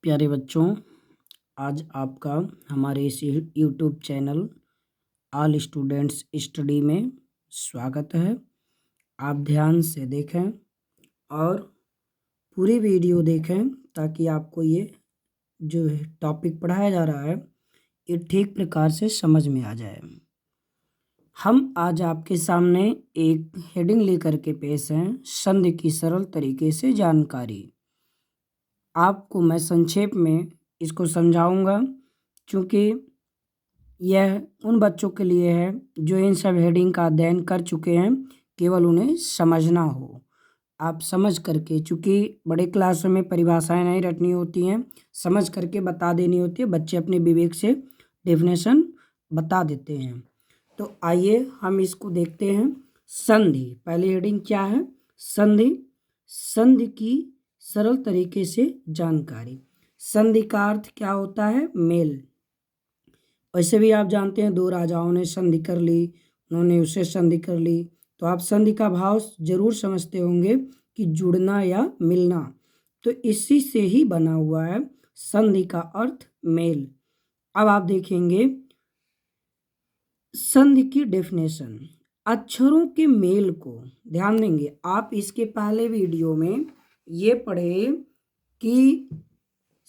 प्यारे बच्चों, आज आपका हमारे इस YouTube channel all students study में स्वागत है। आप ध्यान से देखें और पूरी वीडियो देखें ताकि आपको ये जो टॉपिक पढ़ाया जा रहा है ये ठीक प्रकार से समझ में आ जाए। हम आज आपके सामने एक हेडिंग लेकर के पेश हैं, संधि की सरल तरीके से जानकारी। आपको मैं संक्षेप में इसको समझाऊंगा क्योंकि यह उन बच्चों के लिए है जो इन सब हेडिंग का अध्ययन कर चुके हैं, केवल उन्हें समझना हो। आप समझ करके, चूँकि बड़े क्लासों में परिभाषाएं नहीं रटनी होती हैं, समझ करके बता देनी होती है। बच्चे अपने विवेक से डेफिनेशन बता देते हैं। तो आइए हम इसको देखते हैं। संधि, पहली हेडिंग क्या है? संधि। संधि की सरल तरीके से जानकारी। संधि का अर्थ क्या होता है? मेल। वैसे भी आप जानते हैं, दो राजाओं ने संधि कर ली, उन्होंने उससे संधि कर ली, तो आप संधि का भाव जरूर समझते होंगे कि जुड़ना या मिलना। तो इसी से ही बना हुआ है संधि का अर्थ मेल। अब आप देखेंगे संधि की डेफिनेशन। अक्षरों के मेल को ध्यान देंगे। आप इसके पहले वीडियो में ये पढ़े कि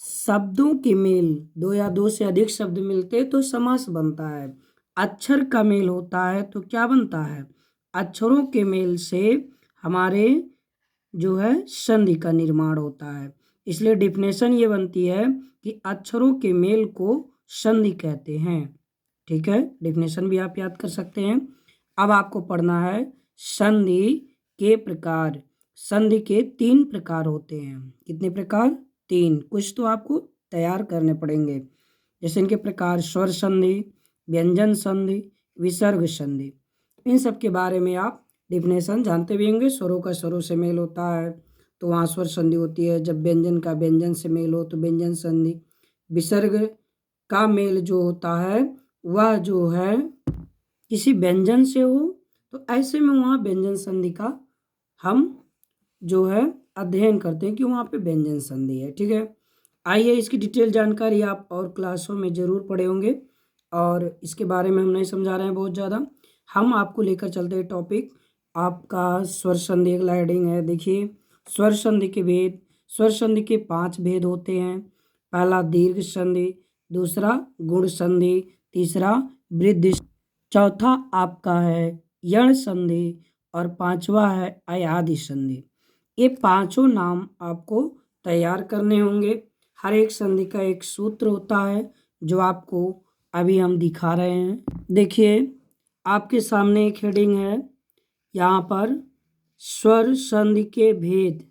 शब्दों के मेल, दो या दो से अधिक शब्द मिलते तो समास बनता है। अक्षर का मेल होता है तो क्या बनता है? अक्षरों के मेल से हमारे जो है संधि का निर्माण होता है। इसलिए डेफिनेशन ये बनती है कि अक्षरों के मेल को संधि कहते हैं। ठीक है, डेफिनेशन भी आप याद कर सकते हैं। अब आपको पढ़ना है संधि के प्रकार। संधि के 3 प्रकार होते हैं। कितने प्रकार? 3। कुछ तो आपको तैयार करने पड़ेंगे, जैसे इनके प्रकार स्वर संधि, व्यंजन संधि, विसर्ग संधि। इन सब के बारे में आप डेफिनेशन जानते भी होंगे। स्वरों का स्वरों से मेल होता है तो वहाँ स्वर संधि होती है। जब व्यंजन का व्यंजन से मेल हो तो व्यंजन संधि। विसर्ग का मेल जो होता है वह जो है किसी व्यंजन से हो तो ऐसे में वहाँ व्यंजन संधि का हम जो है अध्ययन करते हैं कि वहाँ पे व्यंजन संधि है। ठीक है, आइए इसकी डिटेल जानकारी आप और क्लासों में ज़रूर पढ़े होंगे और इसके बारे में हम नहीं समझा रहे हैं बहुत ज़्यादा। हम आपको लेकर चलते हैं टॉपिक आपका स्वर संधि। अगला हेडिंग है, देखिए स्वर संधि के भेद। स्वर संधि के 5 भेद होते हैं। पहला दीर्घ संधि, दूसरा गुण संधि, तीसरा वृद्धि, चौथा आपका है यण संधि और पांचवा है अयादि संधि। ये पांचों नाम आपको तैयार करने होंगे। हर एक संधि का एक सूत्र होता है जो आपको अभी हम दिखा रहे हैं। देखिए आपके सामने एक हेडिंग है, यहाँ पर स्वर संधि के भेद।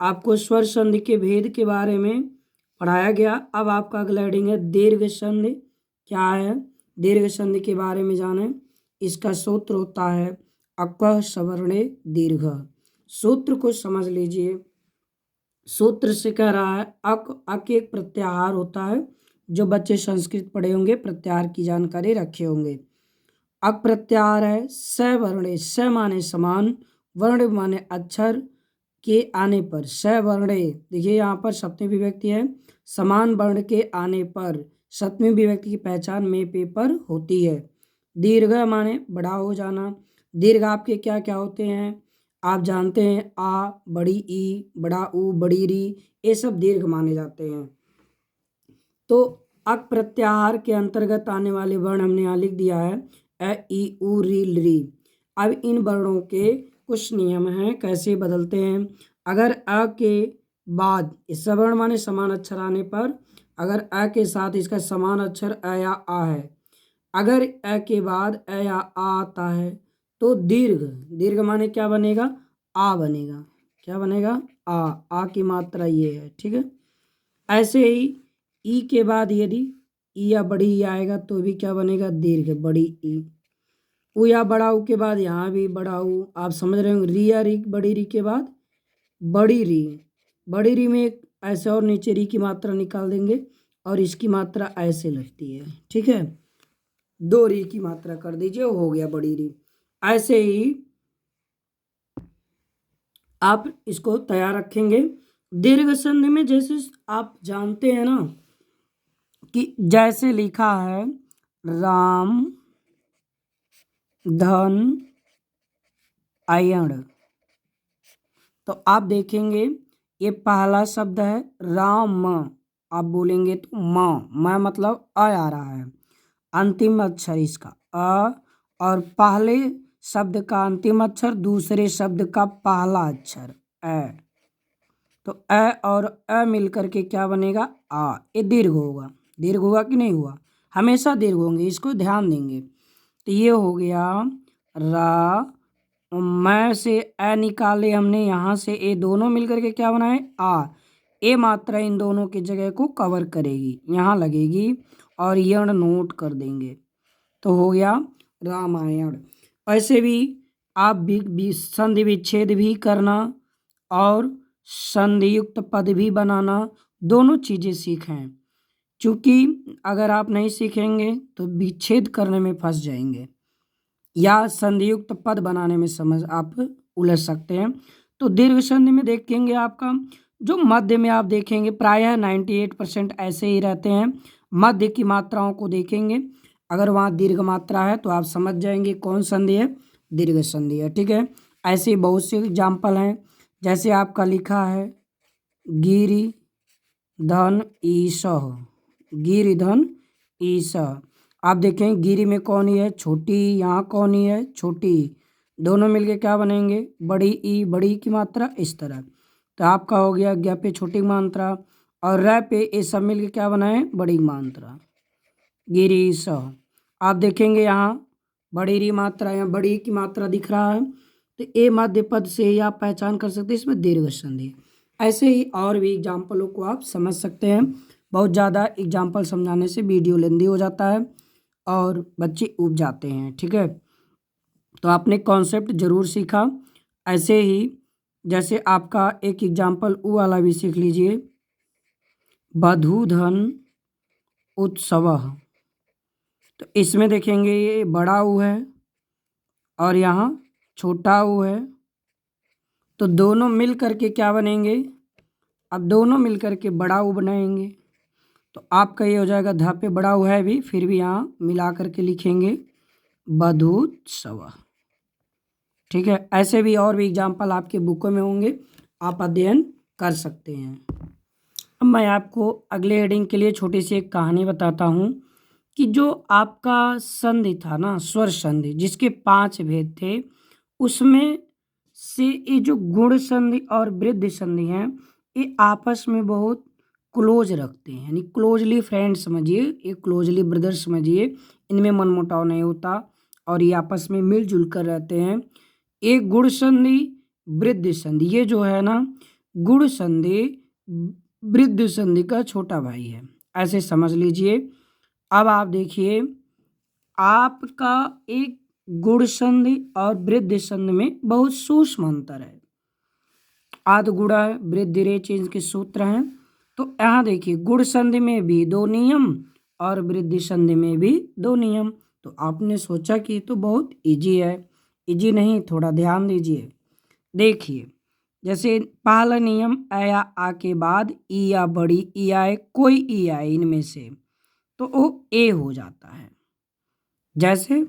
आपको स्वर संधि के भेद के बारे में पढ़ाया गया। अब आपका अगला हेडिंग है दीर्घ संधि। क्या है? दीर्घ संधि के बारे में जानें। इसका सूत्र होता है अक्वः सवर्णे दीर्घ। सूत्र को समझ लीजिए। सूत्र से कह रहा है अक एक प्रत्याहार होता है। जो बच्चे संस्कृत पढ़े होंगे प्रत्याहार की जानकारी रखे होंगे। अक प्रत्याहार है सवर्णे, स माने समान, वर्ण माने अक्षर के आने पर, सवर्णे। देखिए यहाँ पर सप्तमी विभक्ति है। समान वर्ण के आने पर सप्तमी विभक्ति की पहचान में पे पर होती है। दीर्घ माने बड़ा हो जाना। दीर्घ आपके क्या क्या होते हैं आप जानते हैं, आ, बड़ी ई, बड़ा ऊ, बड़ी री, ये सब दीर्घ माने जाते हैं। तो अक प्रत्याहार के अंतर्गत आने वाले वर्ण हमने यहाँ लिख दिया है अ, ई, उ, री, ली। अब इन वर्णों के कुछ नियम हैं, कैसे बदलते हैं। अगर अ के बाद सवर्ण माने समान अक्षर आने पर, अगर अ के साथ इसका समान अक्षर अ या आ है, अगर अ के बाद अ या आ आता है तो दीर्घ। दीर्घ माने क्या बनेगा? आ बनेगा। क्या बनेगा? आ की मात्रा ये है। ठीक है, ऐसे ही ई के बाद यदि ई या बड़ी ई आएगा तो भी क्या बनेगा? दीर्घ, बड़ी ई। ऊ या बड़ा ऊ के बाद यहाँ भी बड़ा ऊ। आप समझ रहे हो। री या री, बड़ी री के बाद बड़ी री। बड़ी री में एक ऐसे और नीचे री की मात्रा निकाल देंगे और इसकी मात्रा ऐसे लगती है। ठीक है, 2 री की मात्रा कर दीजिए, हो गया बड़ी री। ऐसे ही आप इसको तैयार रखेंगे। दीर्घ संधि में जैसे आप जानते हैं ना कि जैसे लिखा है राम धन अयण, तो आप देखेंगे ये पहला शब्द है राम, आप बोलेंगे तो म मतलब अ आ रहा है, अंतिम अक्षर इसका अ, और पहले शब्द का अंतिम अक्षर दूसरे शब्द का पहला अक्षर ए, तो ए और अ मिलकर के क्या बनेगा आ, ये दीर्घ होगा। दीर्घ हुआ कि नहीं हुआ, हमेशा दीर्घ होंगे, इसको ध्यान देंगे। तो ये हो गया रा, मैं से ए निकाले हमने, यहाँ से ए, दोनों मिलकर के क्या बनाए आ, ए मात्रा इन दोनों की जगह को कवर करेगी, यहाँ लगेगी और यण नोट कर देंगे, तो हो गया रामायण। ऐसे भी आप भी संधि विच्छेद भी करना और संधि युक्त पद भी बनाना, दोनों चीज़ें सीखें, क्योंकि अगर आप नहीं सीखेंगे तो विच्छेद करने में फंस जाएंगे या संधियुक्त पद बनाने में समझ आप उलझ सकते हैं। तो दीर्घ संधि में देखेंगे आपका जो मध्य में आप देखेंगे प्रायः 98% ऐसे ही रहते हैं। मध्य की मात्राओं को देखेंगे, अगर वहाँ दीर्घ मात्रा है तो आप समझ जाएंगे कौन संधि है, दीर्घ संधि है, ठीक है। ऐसे बहुत से एग्जाम्पल हैं, जैसे आपका लिखा है गिरि धन ईसह, गिरि धन ईसह, आप देखें गिरी में कौन ही है छोटी, यहाँ कौन ही है छोटी, दोनों मिलके क्या बनेंगे बड़ी ई, बड़ी की मात्रा इस तरह, तो आपका हो गया ज्ञ पे छोटी मात्रा और र पे ये सब मिलके क्या बनाए बड़ी मात्रा, गिरी स। आप देखेंगे यहाँ बड़ी री मात्रा, यहाँ बड़ी की मात्रा दिख रहा है, तो ए मध्य पद से ही आप पहचान कर सकते हैं इसमें दीर्घ संधि। ऐसे ही और भी एग्जाम्पलों को आप समझ सकते हैं, बहुत ज़्यादा एग्जाम्पल समझाने से वीडियो लेंदी हो जाता है और बच्चे ऊब जाते हैं, ठीक है। तो आपने कॉन्सेप्ट जरूर सीखा। ऐसे ही जैसे आपका एक एग्जाम्पल ऊ वाला भी सीख लीजिए, बधूधन उत्सव, तो इसमें देखेंगे ये बड़ा ऊ है और यहाँ छोटा ऊ है, तो दोनों मिल करके क्या बनेंगे, अब दोनों मिल करके बड़ा ऊ बनाएंगे, तो आपका ये हो जाएगा ध पे बड़ा ऊ है भी, फिर भी यहाँ मिला करके लिखेंगे बधूत्सव, ठीक है। ऐसे भी और भी एग्जाम्पल आपके बुकों में होंगे, आप अध्ययन कर सकते हैं। अब मैं आपको अगले हेडिंग के लिए छोटी सी एक कहानी बताता हूँ कि जो आपका संधि था ना, स्वर संधि जिसके 5 भेद थे, उसमें से ये जो गुण संधि और वृद्धि संधि हैं ये आपस में बहुत क्लोज रखते हैं, यानी क्लोजली फ्रेंड समझिए, ये क्लोजली ब्रदर समझिए, इनमें मनमुटाव नहीं होता और ये आपस में मिलजुल कर रहते हैं। एक गुण संधि वृद्धि संधि, ये जो है ना गुण संधि वृद्धि संधि का छोटा भाई है, ऐसे समझ लीजिए। अब आप देखिए आपका एक गुण संधि और वृद्धि संधि में बहुत सूक्ष्म अंतर है, आद गुणा वृद्धि रेच इनके सूत्र हैं। तो यहाँ देखिए गुण संधि में भी 2 नियम और वृद्धि संधि में भी 2 नियम, तो आपने सोचा कि तो बहुत इजी है, इजी नहीं, थोड़ा ध्यान दीजिए। देखिए जैसे पहला नियम अ या आ के बाद ई या बड़ी ई आए, कोई ई आए इनमें से, तो वो ए हो जाता है। जैसे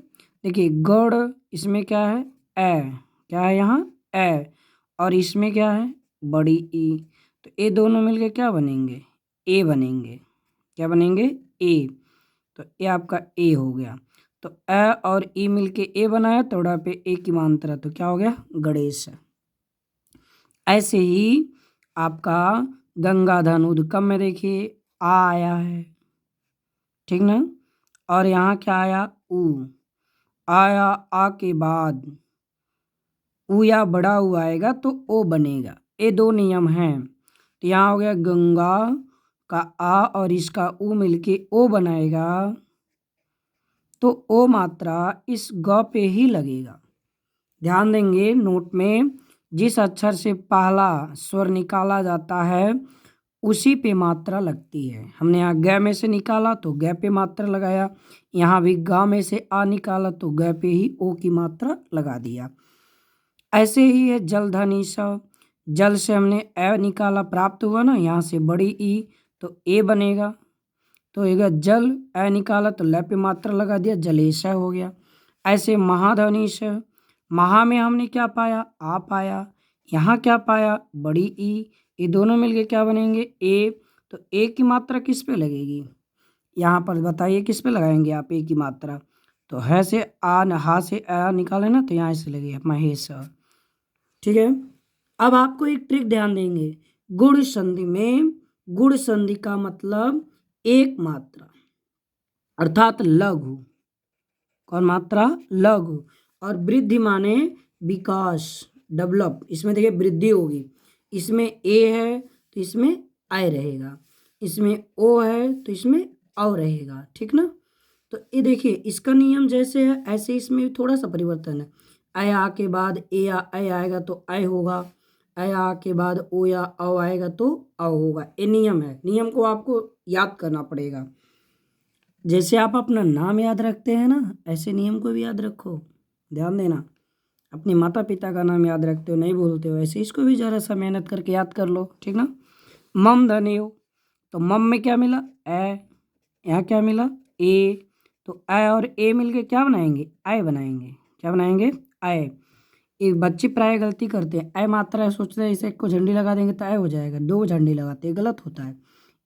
देखिए गढ़, इसमें क्या है ए, क्या है यहाँ ए, और इसमें क्या है बड़ी ई, तो ये दोनों मिलके क्या बनेंगे ए बनेंगे, क्या बनेंगे ए, तो ये आपका ए हो गया। तो अ और ई मिलके ए बनाया, थोड़ा पे ए की मात्रा, तो क्या हो गया गणेश। ऐसे ही आपका गंगाधन उद्गम में देखिए आ आया है, ठीक ना, और यहाँ क्या आया ऊ आया, आ के बाद ऊ या बड़ा ऊ आएगा तो ओ बनेगा, ये 2 नियम हैं। तो यहाँ हो गया गंगा का आ और इसका ऊ मिलके ओ बनाएगा, तो ओ मात्रा इस ग पे ही लगेगा। ध्यान देंगे नोट में, जिस अक्षर से पहला स्वर निकाला जाता है उसी पे मात्रा लगती है। हमने यहाँ ग में से निकाला तो ग पे मात्रा लगाया, यहाँ भी ग में से आ निकाला तो ग पे ही ओ की मात्रा लगा दिया। ऐसे ही है जलधनी स, जल से हमने ए निकाला, प्राप्त हुआ ना, यहाँ से बड़ी ई तो ए बनेगा। तो ये जल ए निकाला तो ल पे मात्रा लगा दिया, जलेश हो गया। ऐसे महाधनीश, महा में हमने क्या पाया, आ पाया। यहाँ क्या पाया, बड़ी ई। ये दोनों मिलके क्या बनेंगे, ए। तो ए की मात्रा किस पे लगेगी, यहाँ पर बताइए किस पे लगाएंगे आप ए की मात्रा। तो है से आ, हा से आ निकाले ना, तो यहाँ से लगे महेश। ठीक है। अब आपको एक ट्रिक ध्यान देंगे, गुण संधि में गुण संधि का मतलब एक मात्रा अर्थात लघु। कौन मात्रा, लघु। और वृद्धि माने विकास, डेवलप। इसमें देखिए वृद्धि होगी, इसमें ए है तो इसमें आई रहेगा, इसमें ओ है तो इसमें औ रहेगा। ठीक ना। तो ये देखिए इसका नियम जैसे है ऐसे इसमें भी थोड़ा सा परिवर्तन है। ऐ आ के बाद ए या ऐ आएगा तो ऐ होगा, ऐ आ के बाद ओ या औ आएगा तो औ होगा। ये नियम है, नियम को आपको याद करना पड़ेगा। जैसे आप अपना नाम याद रखते हैं ना, ऐसे नियम को भी याद रखो। ध्यान देना, अपने माता पिता का नाम याद रखते हो, नहीं भूलते हो, ऐसे इसको भी ज़रा सा मेहनत करके याद कर लो। ठीक ना। मम धनेव, तो मम में क्या मिला, ए। यहाँ क्या मिला, ए। तो ए और ए मिलके क्या बनाएंगे, आय बनाएंगे। क्या बनाएंगे, आय। एक बच्चे प्राय गलती करते हैं, ऐ मात्रा है सोचते हैं इसे को झंडी लगा देंगे तो ऐ हो जाएगा, दो झंडी लगाते हैं, गलत होता है।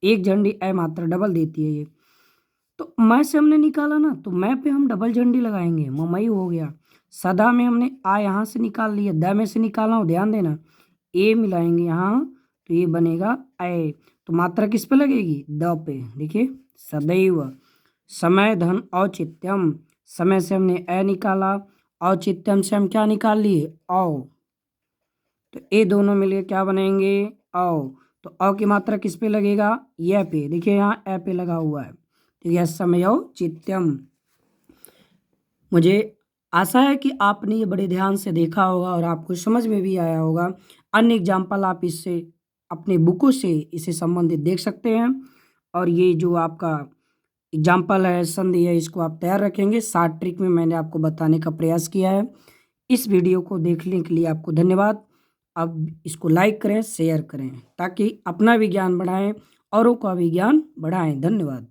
एक झंडी ऐ मात्रा डबल देती है ये। तो मैं से हमने निकाला ना, तो मैं पे हम डबल झंडी लगाएंगे, ममई हो गया। सदा में हमने आ यहाँ से निकाल लिया, द में से निकाला हो, ध्यान देना। ए मिलाएंगे यहाँ तो ये बनेगा ऐ। तो मात्रा किस पे लगेगी, द पे। देखिए सदैव। समय धन औचित्यम, समय से हमने ए निकाला, औचित्यम से हम क्या निकाल लिए, औ। तो ये दोनों मिलके क्या बनेंगे, औ। तो औ की मात्रा किस पे लगेगा, यह पे। देखिए यहाँ ए पे लगा हुआ है, तो यह समय औचित्यम। मुझे आशा है कि आपने ये बड़े ध्यान से देखा होगा और आपको समझ में भी आया होगा। अन्य एग्जाम्पल आप इससे अपने बुकों से इसे संबंधित देख सकते हैं। और ये जो आपका एग्जाम्पल है, संधि है, इसको आप तैयार रखेंगे। 7 ट्रिक में मैंने आपको बताने का प्रयास किया है। इस वीडियो को देखने के लिए आपको धन्यवाद। अब इसको लाइक करें, शेयर करें, ताकि अपना भी ज्ञान बढ़ाएं, औरों का भी ज्ञान बढ़ाएं। धन्यवाद।